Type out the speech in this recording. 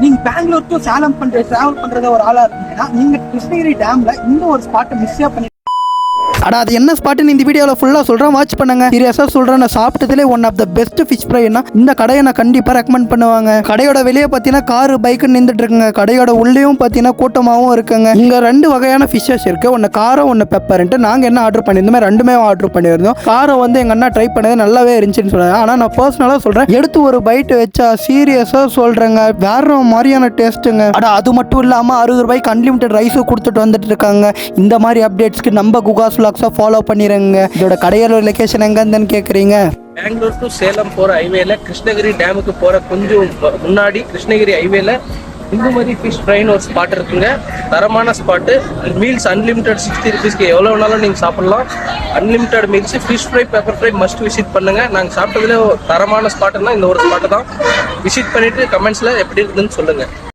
நீங்க Bangalore to Salem travel பண்றத ஒரு ஆளா இருக்கீங்கன்னா நீங்க கிருஷ்ணகிரி டேம்ல இந்த ஒரு ஸ்பாட்டை மிஸ்ஸே பண்ணி அடா அது என்ன ஸ்பாட்டுன்னு இந்த வீடியோவில் ஃபுல்லாக சொல்கிறேன், வாட்ச் பண்ணுங்க. சீரியஸாக சொல்கிறேன், நான் சாப்பிட்டதுலேயே one of the best fish ஃப்ரைனா இந்த கடையை நான் கண்டிப்பாக ரெக்கமெண்ட் பண்ணுவாங்க. கடையோட வெளியே பார்த்தீங்கன்னா காரு பைக்கு நின்றுட்டு இருக்குங்க. கடையோட உள்ளேயும் பார்த்தீங்கன்னா கூட்டமாகவும் இருக்குங்க. இங்கே 2 வகையான ஃபிஷ்ஷஸ் இருக்குது, ஒன்று காரம் ஒன்று பெப்பர்ன்ட்டு. நாங்கள் என்ன ஆர்டர் பண்ணியிருந்தோம், ரெண்டுமே ஆர்டர் பண்ணியிருந்தோம். காரம் வந்து எங்கள் அண்ணா ட்ரை பண்ணது நல்லாவே இருந்துச்சுன்னு சொன்னாங்க. ஆனால் நான் பர்சனலாக சொல்கிறேன், எடுத்து ஒரு பைட்டு வச்சா சீரியஸாக சொல்கிறேங்க வேற மாதிரியான டேஸ்ட்டுங்க. அடா அது மட்டும் இல்லாமல் 60 ரூபாய்க்கு அன்லிமிட்டட் ரைஸும் கொடுத்துட்டு வந்துட்டு இருக்காங்க. இந்த மாதிரி அப்டேட்ஸ்க்கு நம்ம குகாஸ் ஃபாலோ பண்ணிடுங்க. இதோட கடையோட லொகேஷன் எங்கன்னு கேட்குறீங்க? பெங்களூர் டு சேலம் போகிற ஹைவேல கிருஷ்ணகிரி டேமுக்கு போகிற கொஞ்சம் முன்னாடி கிருஷ்ணகிரி ஹைவேல இந்துமதி ஃபிஷ் ஃப்ரைன்னு ஒரு ஸ்பாட் இருக்குங்க. தரமான ஸ்பாட்டு. மீல்ஸ் அன்லிமிட்டட் 60 ருபீஸ்க்கு எவ்வளோ வேணாலும் நீங்கள் சாப்பிட்லாம். Unlimited meals fish fry pepper fry must visit பண்ணுங்கள். நாங்கள் சாப்பிட்டதுல தரமான ஸ்பாட்டுன்னா இந்த ஒரு ஸ்பாட்டு தான். விசிட் பண்ணிவிட்டு கமெண்ட்ஸில் எப்படி இருக்குதுன்னு சொல்லுங்கள்.